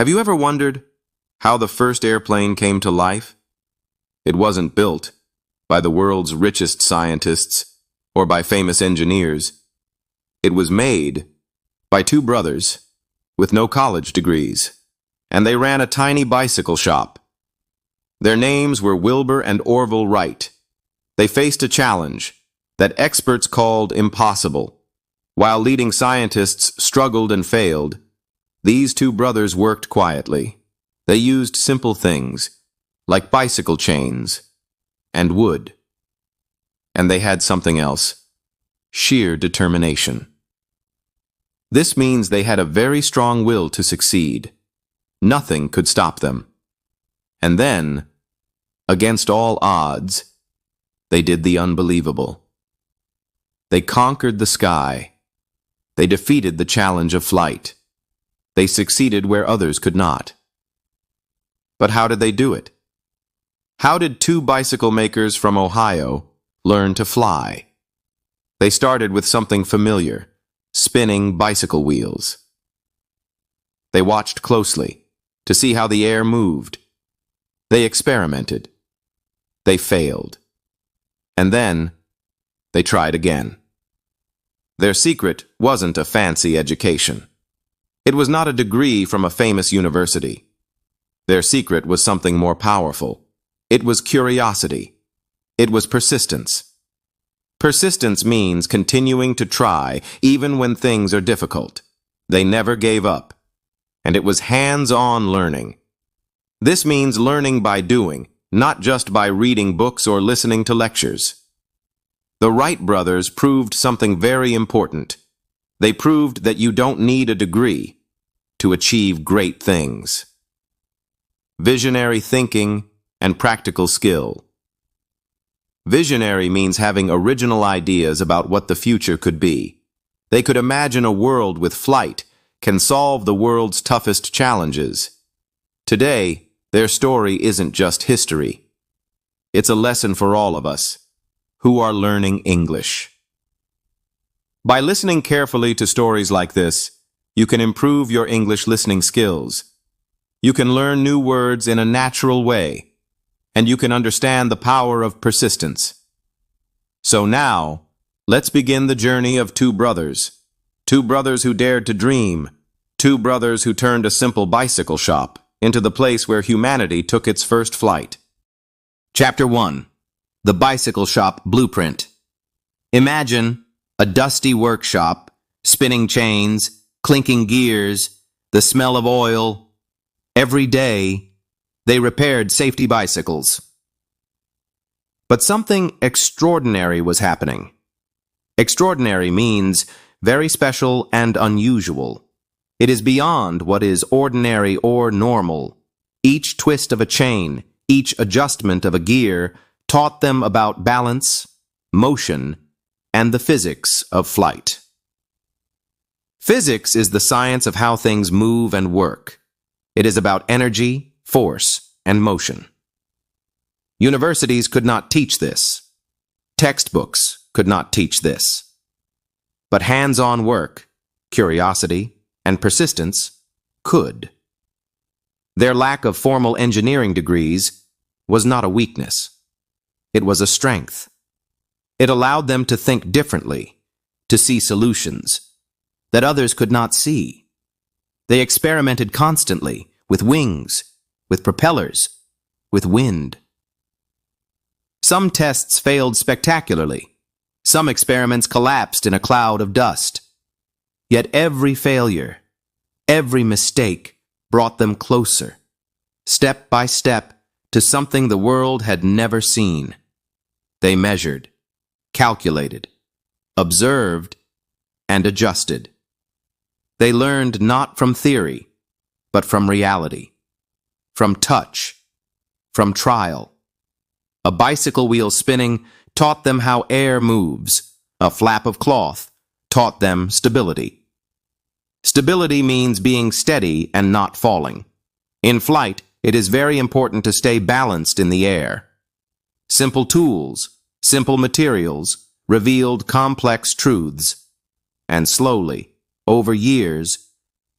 Have you ever wondered how the first airplane came to life? It wasn't built by the world's richest scientists or by famous engineers. It was made by two brothers with no college degrees, and they ran a tiny bicycle shop. Their names were Wilbur and Orville Wright. They faced a challenge that experts called impossible. While leading scientists struggled and failed, these two brothers worked quietly. They used simple things, like bicycle chains and wood. And they had something else: sheer determination. This means they had a very strong will to succeed. Nothing could stop them. And then, against all odds, they did the unbelievable. They conquered the sky. They defeated the challenge of flight. They succeeded where others could not. But how did they do it? How did two bicycle makers from Ohio learn to fly? They started with something familiar: spinning bicycle wheels. They watched closely to see how the air moved. They experimented. They failed. And then they tried again. Their secret wasn't a fancy education. It was not a degree from a famous university. Their secret was something more powerful. It was curiosity. It was persistence. Persistence means continuing to try even when things are difficult. They never gave up. And it was hands-on learning. This means learning by doing, not just by reading books or listening to lectures. The Wright brothers proved something very important. They proved that you don't need a degree to achieve great things. Visionary thinking and practical skill. Visionary means having original ideas about what the future could be. They could imagine a world with flight can solve the world's toughest challenges. Today, their story isn't just history. It's a lesson for all of us who are learning English. By listening carefully to stories like this, you can improve your English listening skills. You can learn new words in a natural way, and you can understand the power of persistence. So now, let's begin the journey of two brothers who dared to dream, two brothers who turned a simple bicycle shop into the place where humanity took its first flight. Chapter 1. The Bicycle Shop Blueprint. Imagine a dusty workshop, spinning chains, clinking gears, the smell of oil. Every day, they repaired safety bicycles. But something extraordinary was happening. Extraordinary means very special and unusual. It is beyond what is ordinary or normal. Each twist of a chain, each adjustment of a gear taught them about balance, motion, and the physics of flight. Physics is the science of how things move and work. It is about energy, force, and motion. Universities could not teach this. Textbooks could not teach this. But hands-on work, curiosity, and persistence could. Their lack of formal engineering degrees was not a weakness. It was a strength. It allowed them to think differently, to see solutions that others could not see. They experimented constantly with wings, with propellers, with wind. Some tests failed spectacularly. Some experiments collapsed in a cloud of dust. Yet every failure, every mistake brought them closer, step by step, to something the world had never seen. They measured, calculated, observed, and adjusted. They learned not from theory, but from reality, from touch, from trial. A bicycle wheel spinning taught them how air moves. A flap of cloth taught them stability. Stability means being steady and not falling. In flight, it is very important to stay balanced in the air. Simple tools, simple materials revealed complex truths. And slowly, over years,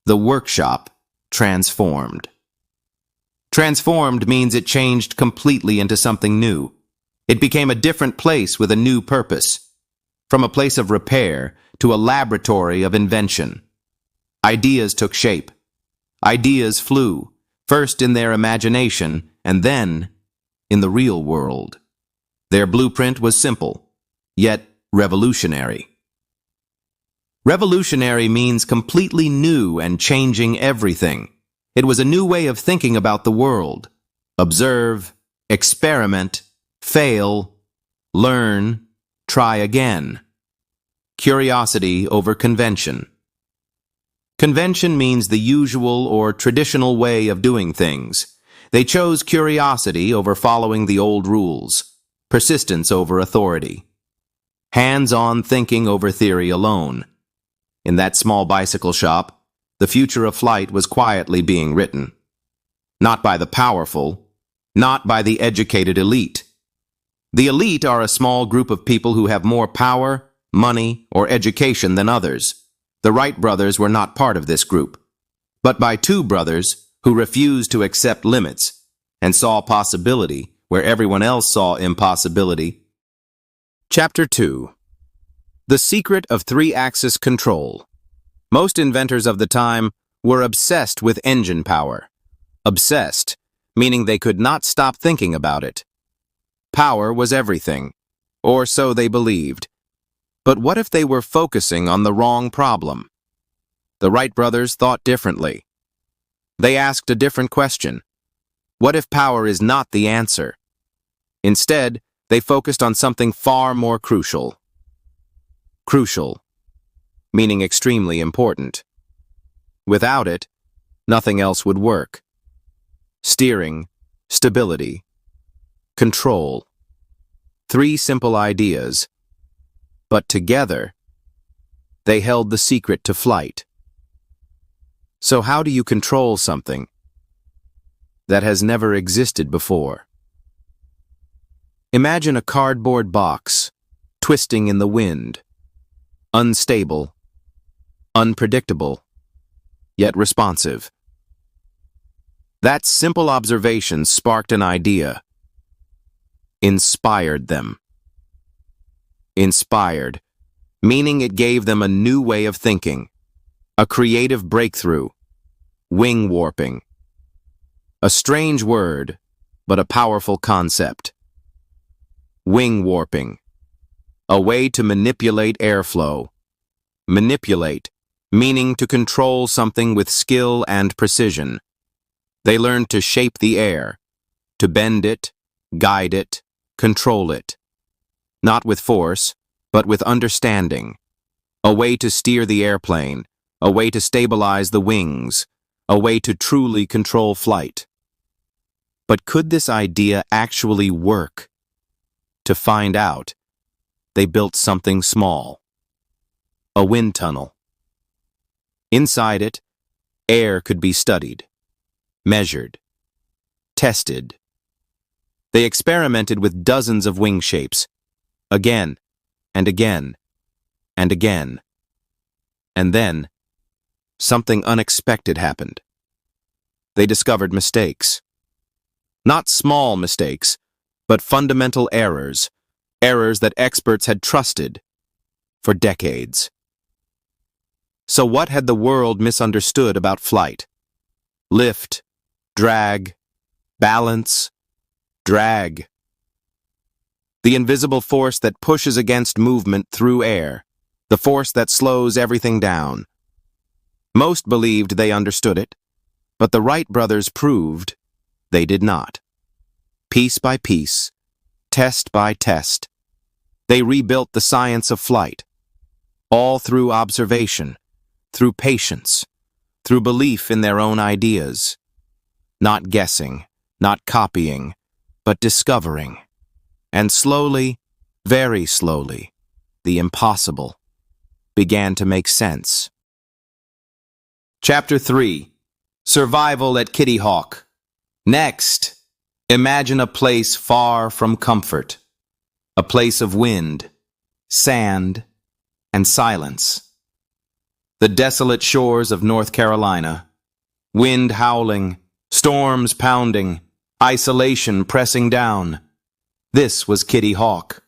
the workshop transformed. Transformed means it changed completely into something new. It became a different place with a new purpose, from a place of repair to a laboratory of invention. Ideas took shape. Ideas flew, first in their imagination and then in the real world. Their blueprint was simple, yet revolutionary. Revolutionary means completely new and changing everything. It was a new way of thinking about the world. Observe, experiment, fail, learn, try again. Curiosity over convention. Convention means the usual or traditional way of doing things. They chose curiosity over following the old rules, persistence over authority, hands-on thinking over theory alone. In that small bicycle shop, the future of flight was quietly being written. Not by the powerful, not by the educated elite. The elite are a small group of people who have more power, money, or education than others. The Wright brothers were not part of this group, but by two brothers who refused to accept limits and saw possibility where everyone else saw impossibility. Chapter 2. The Secret of Three-Axis Control. Most inventors of the time were obsessed with engine power. Obsessed, meaning they could not stop thinking about it. Power was everything, or so they believed. But what if they were focusing on the wrong problem? The Wright brothers thought differently. They asked a different question. What if power is not the answer? Instead, they focused on something far more crucial. Crucial, meaning extremely important. Without it, nothing else would work. Steering, stability, control. Three simple ideas, but together, they held the secret to flight. So how do you control something that has never existed before? Imagine a cardboard box, twisting in the wind. Unstable, unpredictable, yet responsive. That simple observation sparked an idea, inspired them. Inspired, meaning it gave them a new way of thinking, a creative breakthrough, wing warping. A strange word, but a powerful concept. Wing warping. A way to manipulate airflow. Manipulate, meaning to control something with skill and precision. They learned to shape the air, to bend it, guide it, control it. Not with force, but with understanding. A way to steer the airplane, a way to stabilize the wings, a way to truly control flight. But could this idea actually work? To find out, they built something small. A wind tunnel. Inside it, air could be studied, measured, tested. They experimented with dozens of wing shapes, again and again and again. And then, something unexpected happened. They discovered mistakes. Not small mistakes, but fundamental errors. Errors that experts had trusted for decades. So what had the world misunderstood about flight? Lift, drag, balance, drag. The invisible force that pushes against movement through air, the force that slows everything down. Most believed they understood it, but the Wright brothers proved they did not. Piece by piece, test by test, they rebuilt the science of flight, all through observation, through patience, through belief in their own ideas. Not guessing, not copying, but discovering. And slowly, very slowly, the impossible began to make sense. Chapter 3. Survival at Kitty Hawk. Next, imagine a place far from comfort. A place of wind, sand, and silence. The desolate shores of North Carolina, Wind howling, storms pounding, isolation pressing down. This was Kitty Hawk.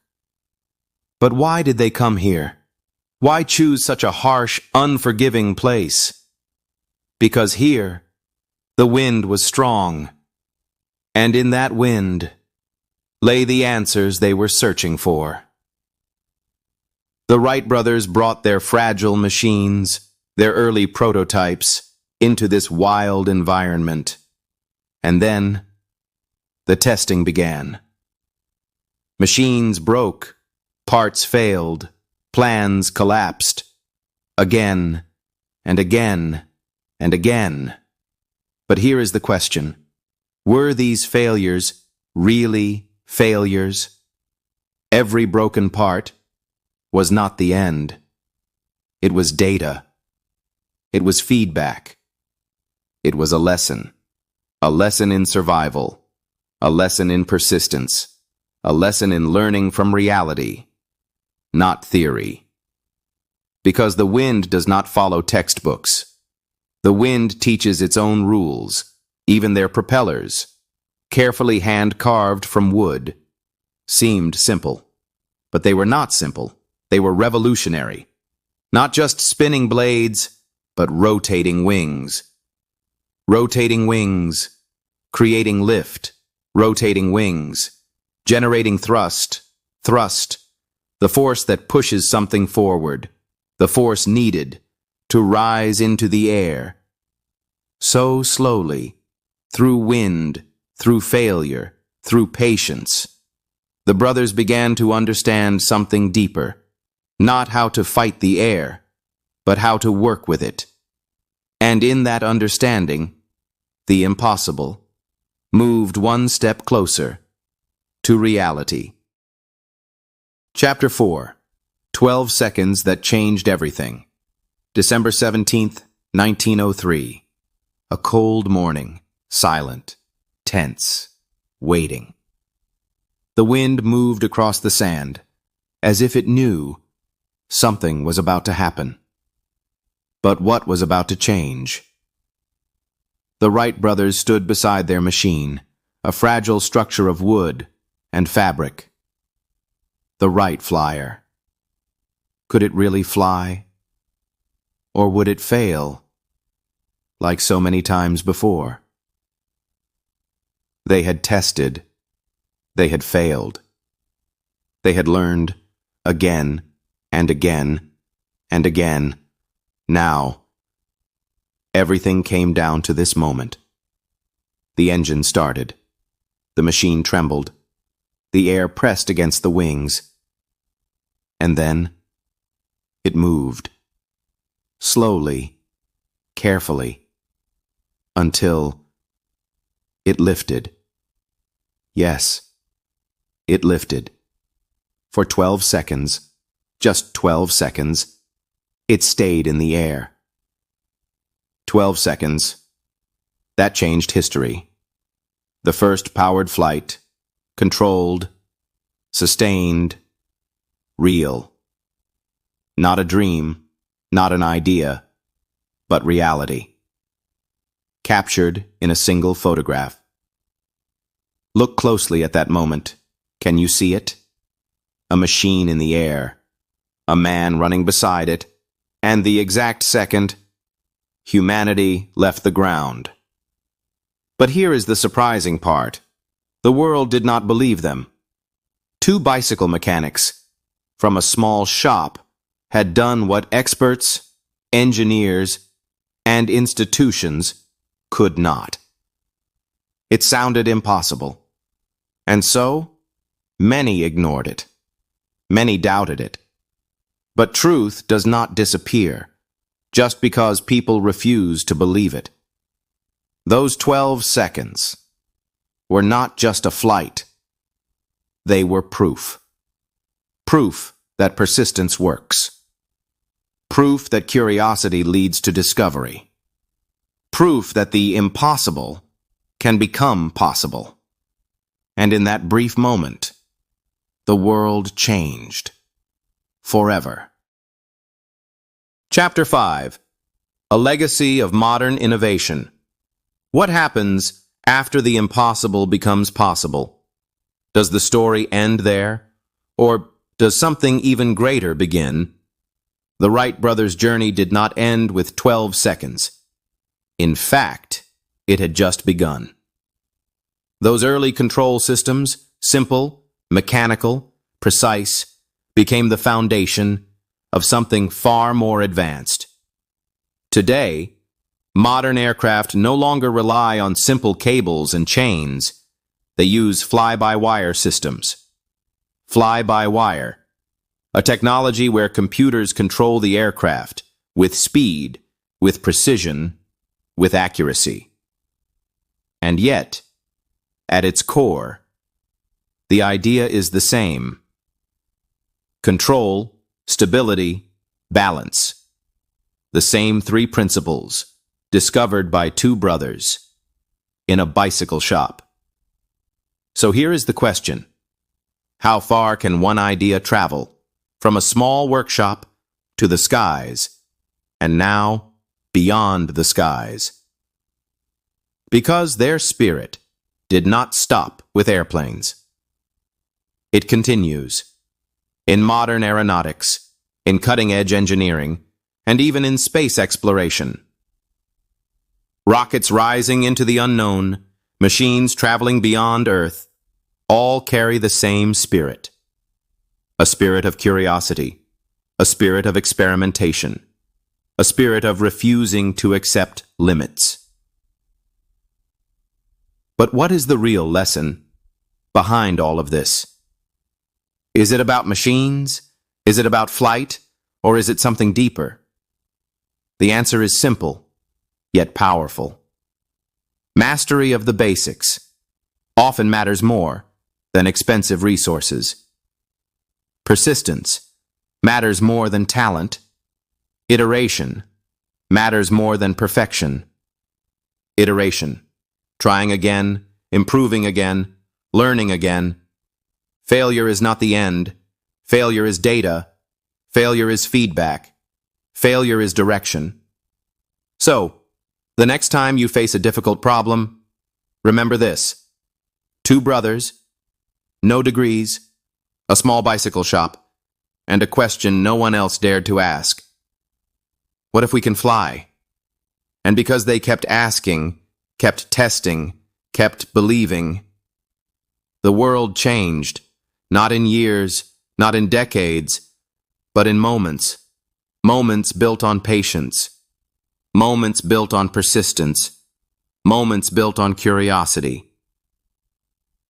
But why did they come here? Why choose such a harsh, unforgiving place? Because here, the wind was strong, and in that wind lay the answers they were searching for. The Wright brothers brought their fragile machines, their early prototypes, into this wild environment. And then, the testing began. Machines broke, parts failed, plans collapsed. Again, and again, and again. But here is the question. Were these failures really failures? Every broken part was not the end. It was data. It was feedback. It was a lesson in survival, a lesson in persistence, a lesson in learning from reality, not theory. Because the wind does not follow textbooks. The wind teaches its own rules, even their propellers, carefully hand-carved from wood, seemed simple. But they were not simple. They were revolutionary. Not just spinning blades, but rotating wings. Rotating wings, creating lift, rotating wings, generating thrust, the force that pushes something forward, the force needed to rise into the air. So slowly, through wind, through failure, through patience, the brothers began to understand something deeper. Not how to fight the air, but how to work with it. And in that understanding, the impossible moved one step closer to reality. Chapter 4. 12 Seconds That Changed Everything. December 17th, 1903. A cold morning, silent, tense, waiting. The wind moved across the sand, as if it knew something was about to happen. But what was about to change? The Wright brothers stood beside their machine, a fragile structure of wood and fabric. The Wright Flyer. Could it really fly? Or would it fail, like so many times before? They had tested. They had failed. They had learned again and again and again. Now, everything came down to this moment. The engine started. The machine trembled. The air pressed against the wings. And then, it moved. Slowly, carefully, until it lifted. Yes, it lifted. For 12 seconds, just 12 seconds, it stayed in the air. 12 seconds. That changed history. The first powered flight, controlled, sustained, real. Not a dream, not an idea, but reality. Captured in a single photograph. Look closely at that moment. Can you see it? A machine in the air, a man running beside it, and the exact second, humanity left the ground. But here is the surprising part. The world did not believe them. 2 bicycle mechanics from a small shop had done what experts, engineers, and institutions could not. It sounded impossible. And so, many ignored it. Many doubted it. But truth does not disappear just because people refuse to believe it. Those 12 seconds were not just a flight. They were proof. Proof that persistence works. Proof that curiosity leads to discovery. Proof that the impossible can become possible. And in that brief moment, the world changed. Forever. Chapter 5. A Legacy of Modern Innovation. What happens after the impossible becomes possible? Does the story end there? Or does something even greater begin? The Wright brothers' journey did not end with 12 seconds. In fact, it had just begun. Those early control systems, simple, mechanical, precise, became the foundation of something far more advanced. Today, modern aircraft no longer rely on simple cables and chains. They use fly-by-wire systems. Fly-by-wire, a technology where computers control the aircraft with speed, with precision, with accuracy. And yet, at its core, the idea is the same. Control, stability, balance. The same three principles, discovered by two brothers in a bicycle shop. So here is the question. How far can one idea travel from a small workshop to the skies, and now beyond the skies? Because their spirit did not stop with airplanes. It continues in modern aeronautics, in cutting-edge engineering, and even in space exploration. Rockets rising into the unknown, machines traveling beyond Earth, all carry the same spirit. A spirit of curiosity, a spirit of experimentation, a spirit of refusing to accept limits. But what is the real lesson behind all of this? Is it about machines? Is it about flight? Or is it something deeper? The answer is simple, yet powerful. Mastery of the basics often matters more than expensive resources. Persistence matters more than talent. Iteration matters more than perfection. Iteration, trying again, improving again, learning again. Failure is not the end. Failure is data. Failure is feedback. Failure is direction. So, the next time you face a difficult problem, remember this. Two brothers, no degrees, a small bicycle shop, and a question no one else dared to ask. What if we can fly? And because they kept asking, kept testing, kept believing, the world changed, not in years, not in decades, but in moments. Moments built on patience. Moments built on persistence. Moments built on curiosity.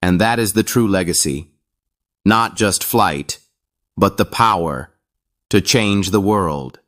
And that is the true legacy. Not just flight, but the power to change the world.